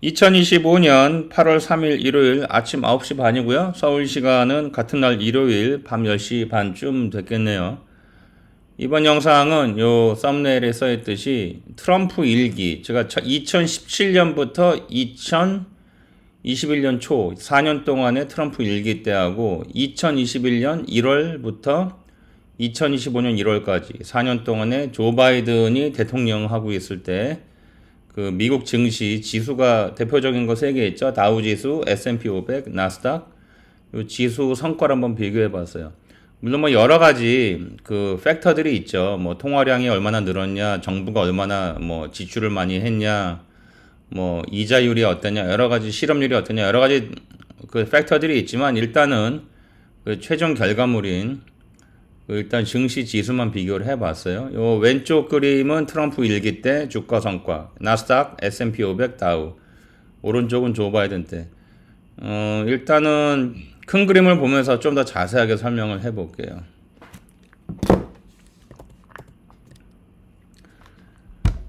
2025년 8월 3일 일요일 아침 9시 반이고요. 서울 시간은 같은 날 일요일 밤 10시 반쯤 됐겠네요. 이번 영상은 요 썸네일에 써있듯이 트럼프 일기, 제가 2017년부터 2021년 초 4년 동안의 트럼프 일기 때하고 2021년 1월부터 2025년 1월까지 4년 동안에 조 바이든이 대통령하고 있을 때 그 미국 증시 지수가 대표적인 거 3개 있죠. 다우 지수, S&P 500, 나스닥. 요 지수 성과를 한번 비교해 봤어요. 물론 뭐 여러 가지 그 팩터들이 있죠. 뭐 통화량이 얼마나 늘었냐, 정부가 얼마나 뭐 지출을 많이 했냐, 뭐 이자율이 어떠냐, 여러 가지 실업률이 어떠냐, 여러 가지 그 팩터들이 있지만 일단은 그 최종 결과물인 일단 증시 지수만 비교를 해봤어요. 요 왼쪽 그림은 트럼프 일기 때 주가 성과, 나스닥, S&P 500, 다우. 오른쪽은 조 바이든 때. 일단은 큰 그림을 보면서 좀 더 자세하게 설명을 해볼게요.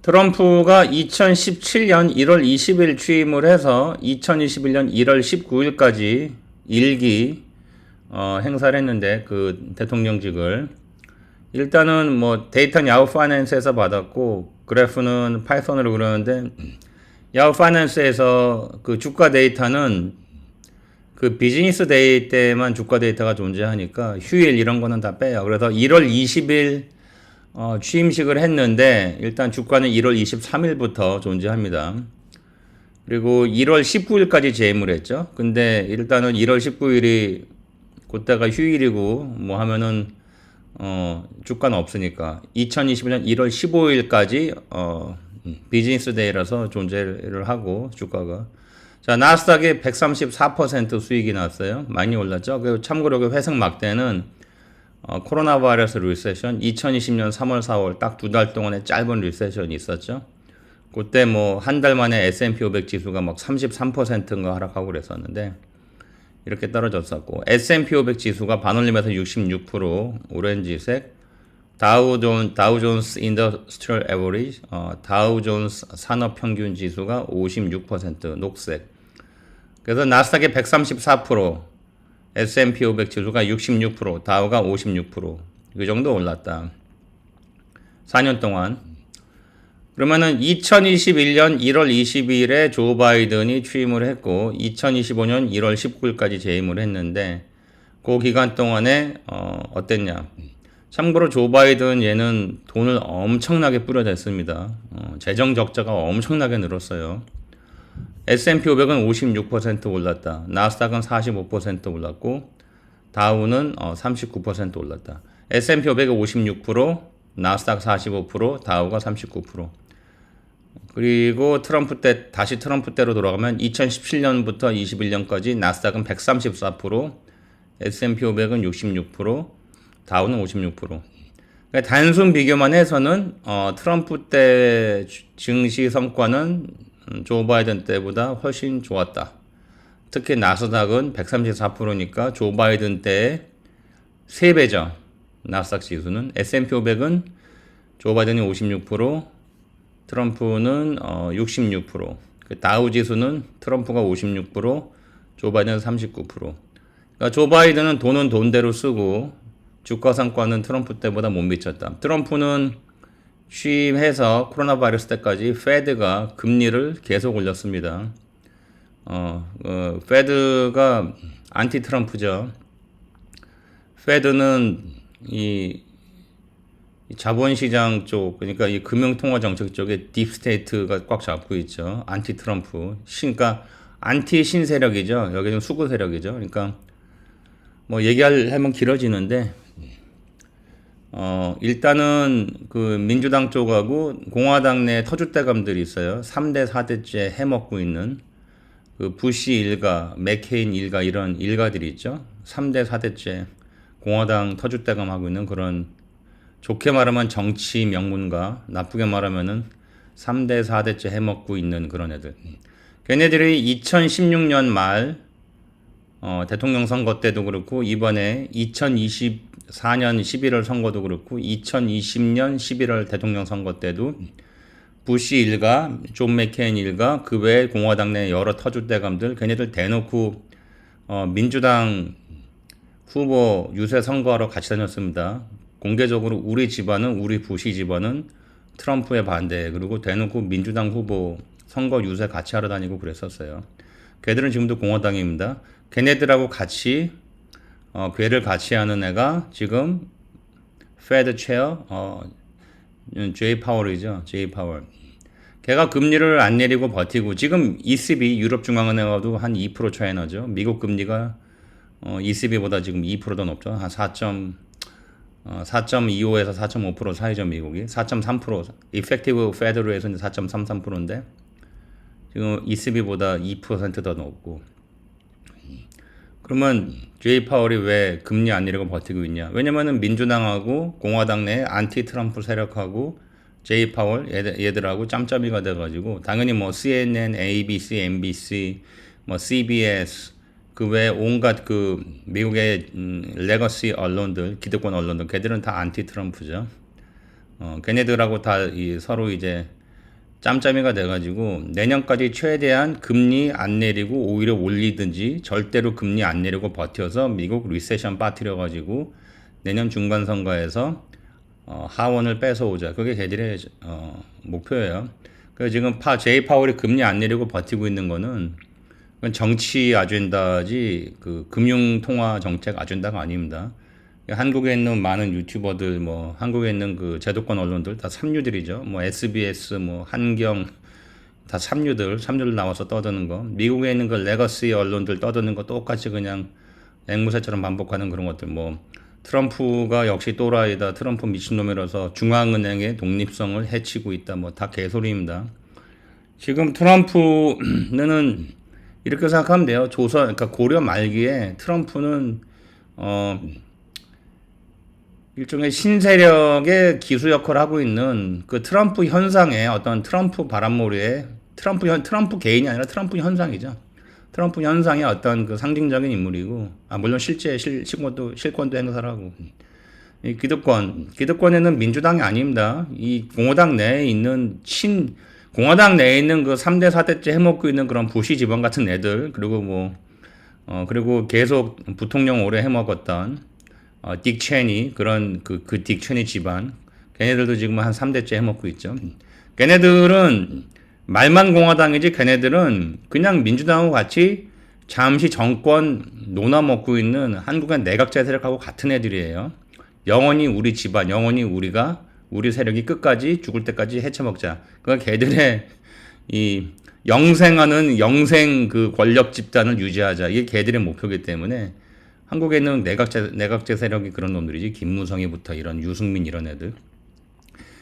트럼프가 2017년 1월 20일 취임을 해서 2021년 1월 19일까지 일기 행사를 했는데 그 대통령직을 일단은 뭐 데이터는 야후 파이낸스에서 받았고 그래프는 파이썬으로 그러는데 야후 파이낸스에서 그 주가 데이터는 그 비즈니스 데이 때만 주가 데이터가 존재하니까 휴일 이런 거는 다 빼요. 그래서 1월 20일 취임식을 했는데 일단 주가는 1월 23일부터 존재합니다. 그리고 1월 19일까지 재임을 했죠. 근데 일단은 1월 19일이 그때가 휴일이고 뭐 하면은 주가는 없으니까 2021년 1월 15일까지 비즈니스 데이라서 존재를 하고 주가가 자 나스닥이 134% 수익이 났어요. 많이 올랐죠. 그리고 참고로 그 회색 막대는 코로나 바이러스 리세션 2020년 3월 4월 딱 2달 동안의 짧은 리세션이 있었죠. 그때 뭐 한 달 만에 S&P 500 지수가 막 33%인가 하락하고 그랬었는데 이렇게 떨어졌었고 S&P 500 지수가 반올림에서 66% 오렌지색 다우 존스 인더스트리얼 에버리지 다우 존스 산업 평균 지수가 56% 녹색. 그래서 나스닥이 134% S&P 500 지수가 66% 다우가 56% 이 정도 올랐다. 4년 동안. 그러면은 2021년 1월 20일에 조 바이든이 취임을 했고 2025년 1월 19일까지 재임을 했는데 그 기간 동안에 어땠냐? 참고로 조 바이든 얘는 돈을 엄청나게 뿌려댔습니다. 재정 적자가 엄청나게 늘었어요. S&P 500은 56% 올랐다. 나스닥은 45% 올랐고 다우는 39% 올랐다. S&P 500이 56%, 나스닥 45%, 다우가 39%. 그리고 트럼프 때 다시 트럼프 때로 돌아가면 2017년부터 21년까지 나스닥은 134%, S&P 500은 66%, 다우는 56%. 그러니까 단순 비교만 해서는 트럼프 때 증시 성과는 조 바이든 때보다 훨씬 좋았다. 특히 나스닥은 134%니까 조 바이든 때의 3배죠. 나스닥 지수는 S&P 500은 조 바이든이 56%, 트럼프는 66%, 다우 지수는 트럼프가 56%, 조 바이든은 39%. 그러니까 조 바이든은 돈은 돈대로 쓰고 주가 성과는 트럼프 때보다 못 미쳤다. 트럼프는 취임해서 코로나 바이러스 때까지 페드가 금리를 계속 올렸습니다. 페드가 안티 트럼프죠. 페드는 이 자본시장 쪽, 그러니까 이 금융통화 정책 쪽에 딥스테이트가 꽉 잡고 있죠. 안티 트럼프. 그러니까 안티 신세력이죠. 여기는 수구 세력이죠. 그러니까 뭐 얘기하면 길어지는데 일단은 그 민주당 쪽하고 공화당 내 터줏대감들이 있어요. 3대 4대째 해먹고 있는 그 부시 일가, 맥케인 일가 이런 일가들이 있죠. 3대 4대째 공화당 터줏대감 하고 있는 그런 좋게 말하면 정치 명문가, 나쁘게 말하면은 3대 4대째 해먹고 있는 그런 애들. 걔네들이 2016년 말 대통령 선거 때도 그렇고 이번에 2024년 11월 선거도 그렇고 2020년 11월 대통령 선거 때도 부시 일가, 존 맥케인 일가, 그 외에 공화당 내 여러 터줏대감들, 걔네들 대놓고 민주당 후보 유세 선거하러 같이 다녔습니다. 공개적으로 우리 집안은, 우리 부시 집안은 트럼프에 반대, 그리고 대놓고 민주당 후보 선거 유세 같이 하러 다니고 그랬었어요. 걔들은 지금도 공화당입니다. 걔네들하고 같이 괴를 같이 하는 애가 지금 페드 체어 제이 파월이죠. 제이 파월. 걔가 금리를 안 내리고 버티고 지금 ECB 유럽중앙은행하고도 한 2% 차이 나죠. 미국 금리가 ECB보다 지금 2%더 높죠. 한 4.25에서 4.5% 사이죠. 미국이 4.3% effective Fed로에서 4.33%인데 지금 ECB보다 2%더 높고. 그러면 제이 파월이 왜 금리 안 내리고 버티고 있냐? 왜냐면은 민주당하고 공화당 내 안티 트럼프 세력하고 제이 파월 얘들하고 짬짬이가 돼가지고 당연히 뭐 CNN, ABC, MBC, 뭐 CBS 그 외 온갖 그 미국의 레거시 언론들, 기득권 언론들, 걔들은 다 안티 트럼프죠. 걔네들하고 다 서로 이제 짬짬이가 돼가지고 내년까지 최대한 금리 안 내리고 오히려 올리든지 절대로 금리 안 내리고 버텨서 미국 리세션 빠뜨려가지고 내년 중간 선거에서 하원을 뺏어오자. 그게 걔들의 목표예요. 그래서 지금 제이 파월이 금리 안 내리고 버티고 있는 거는 그건 정치 아젠다지 그 금융 통화 정책 아젠다가 아닙니다. 한국에 있는 많은 유튜버들, 뭐 한국에 있는 그 제도권 언론들 다 삼류들이죠. 뭐 SBS, 뭐 한경 다 삼류들 나와서 떠드는 거. 미국에 있는 그 레거시 언론들 떠드는 거 똑같이 그냥 앵무새처럼 반복하는 그런 것들. 뭐 트럼프가 역시 또라이다. 트럼프 미친놈이라서 중앙은행의 독립성을 해치고 있다. 뭐 다 개소리입니다. 지금 트럼프는 이렇게 생각하면 돼요. 그러니까 고려 말기에 트럼프는 일종의 신세력의 기수 역할을 하고 있는 그 트럼프 현상의 어떤 트럼프 바람몰이에 트럼프 개인이 아니라 트럼프 현상이죠. 트럼프 현상의 어떤 그 상징적인 인물이고, 물론 실제 실권도 행사를 하고. 이 기득권에는 민주당이 아닙니다. 이 공화당 내에 있는 공화당 내에 있는 그 3대 4대째 해먹고 있는 그런 부시 집안 같은 애들, 그리고 그리고 계속 부통령 오래 해먹었던 딕 체니, 그런 딕 체니 집안, 걔네들도 지금 한 3대째 해먹고 있죠. 걔네들은 말만 공화당이지 걔네들은 그냥 민주당하고 같이 잠시 정권 논아먹고 있는 한국의 내각제 세력하고 같은 애들이에요. 영원히 우리 집안, 영원히 우리 세력이 끝까지 죽을 때까지 해쳐먹자. 그러니까 걔들의 이 영생 그 권력 집단을 유지하자. 이게 걔들의 목표이기 때문에 한국에 있는 내각제 세력이 그런 놈들이지. 김무성이부터 이런 유승민 이런 애들.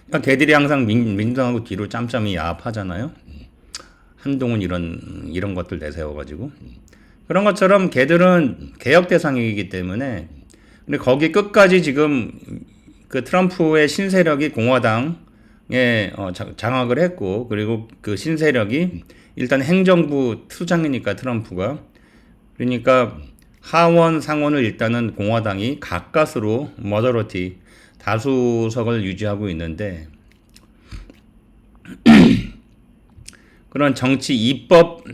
그러니까 걔들이 항상 민주당하고 뒤로 짬짬이 야합하잖아요. 한동훈 이런 것들 내세워가지고. 그런 것처럼 걔들은 개혁 대상이기 때문에 근데 거기 끝까지 지금 그 트럼프의 신세력이 공화당에 장악을 했고 그리고 그 신세력이 일단 행정부 수장이니까 트럼프가 그러니까 하원 상원을 일단은 공화당이 가까스로 머저리티 다수석을 유지하고 있는데 그런 정치 입법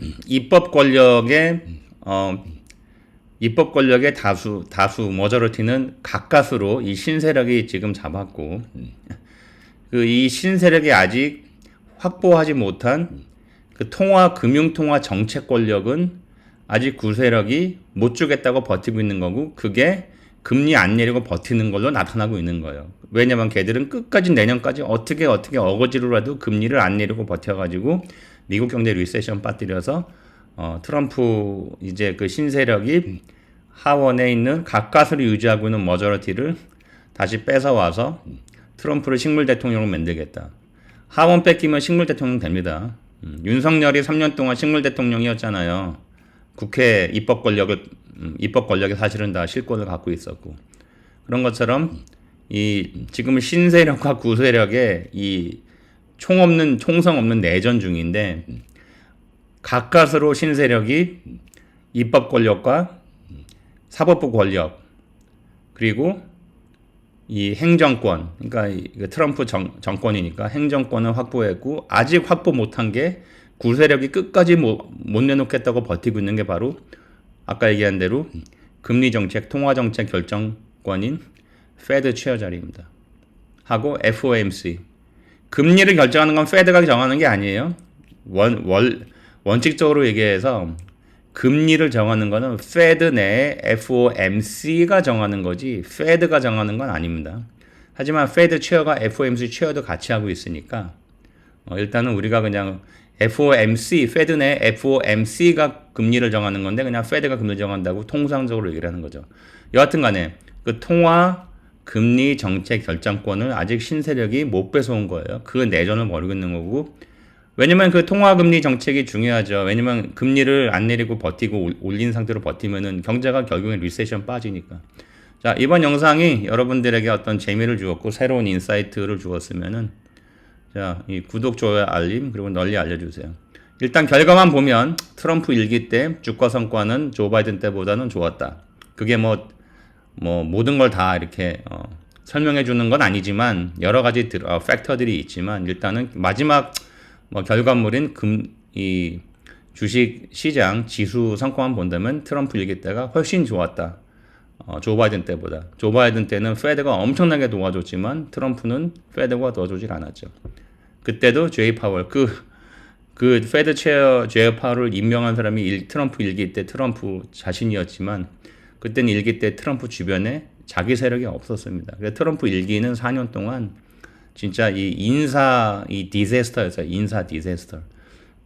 권력의 다수 머저리티는 가까스로 이 신세력이 지금 잡았고 이 신세력이 아직 확보하지 못한 그 금융통화 정책 권력은 아직 구세력이 못 주겠다고 버티고 있는 거고 그게 금리 안 내리고 버티는 걸로 나타나고 있는 거예요. 왜냐면 걔들은 끝까지 내년까지 어떻게 어거지로라도 금리를 안 내리고 버텨가지고 미국 경제 리세션 빠뜨려서 트럼프 이제 그 신세력이 하원에 있는 가까스로 유지하고 있는 머저리티를 다시 뺏어와서 트럼프를 식물 대통령으로 만들겠다. 하원 뺏기면 식물 대통령 됩니다. 윤석열이 3년 동안 식물 대통령이었잖아요. 국회 입법 권력이 사실은 다 실권을 갖고 있었고 그런 것처럼 이 지금 신세력과 구세력의 이 총성 없는 내전 중인데 가까스로 신세력이 입법 권력과 사법부 권력 그리고 이 행정권, 그러니까 이 트럼프 정권이니까 행정권을 확보했고 아직 확보 못한 게 구세력이 끝까지 못 내놓겠다고 버티고 있는 게 바로 아까 얘기한 대로 금리 정책, 통화 정책 결정권인 페드 체어 자리입니다. 하고 FOMC. 금리를 결정하는 건 페드가 정하는 게 아니에요. 원칙적으로 얘기해서 금리를 정하는 거는 페드 내에 FOMC가 정하는 거지 페드가 정하는 건 아닙니다. 하지만 페드 체어가 FOMC 체어도 같이 하고 있으니까 일단은 우리가 그냥 FOMC, 페드 내 FOMC가 금리를 정하는 건데 그냥 페드가 금리를 정한다고 통상적으로 얘기를 하는 거죠. 여하튼 간에 그 통화 금리 정책 결정권을 아직 신세력이 못 뺏어온 거예요. 그 내전을 벌이고 있는 거고 왜냐면 그 통화금리 정책이 중요하죠. 왜냐면 금리를 안 내리고 버티고 올린 상태로 버티면은 경제가 결국엔 리세션 빠지니까. 자, 이번 영상이 여러분들에게 어떤 재미를 주었고 새로운 인사이트를 주었으면은 자, 이 구독, 좋아요, 알림 그리고 널리 알려주세요. 일단 결과만 보면 트럼프 일기 때 주가 성과는 조 바이든 때보다는 좋았다. 그게 뭐 모든 걸 다 이렇게 설명해 주는 건 아니지만 여러 가지 팩터들이 있지만 일단은 마지막 결과물인 이 주식 시장 지수 성과만 본다면 트럼프 일기 때가 훨씬 좋았다. 조 바이든 때보다. 조 바이든 때는 페드가 엄청나게 도와줬지만 트럼프는 페드가 도와주질 않았죠. 그때도 제이 파월 그 페드 체어 제이 파월을 임명한 사람이 트럼프 일기 때 트럼프 자신이었지만 그때는 일기 때 트럼프 주변에 자기 세력이 없었습니다. 그래서 트럼프 일기는 4년 동안 진짜 이 디제스터였어요. 인사 디제스터.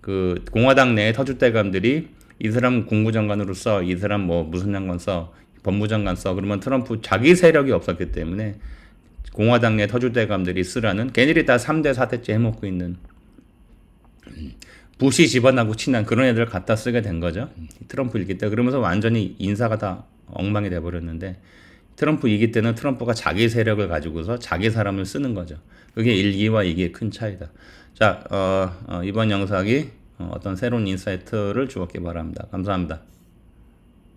그 공화당 내 터줏대감들이 이 사람 국무장관으로 써, 이 사람 무슨 장관 써, 법무장관 써. 그러면 트럼프 자기 세력이 없었기 때문에 공화당 내 터줏대감들이 쓰라는 걔네들이 다 3대 4대째 해먹고 있는 부시 집안하고 친한 그런 애들 갖다 쓰게 된 거죠. 트럼프 일기 때. 그러면서 완전히 인사가 다 엉망이 돼버렸는데 트럼프 이기 때는 트럼프가 자기 세력을 가지고서 자기 사람을 쓰는 거죠. 그게 1기와 2기의 큰 차이다. 자, 이번 영상이 어떤 새로운 인사이트를 주었기 바랍니다. 감사합니다.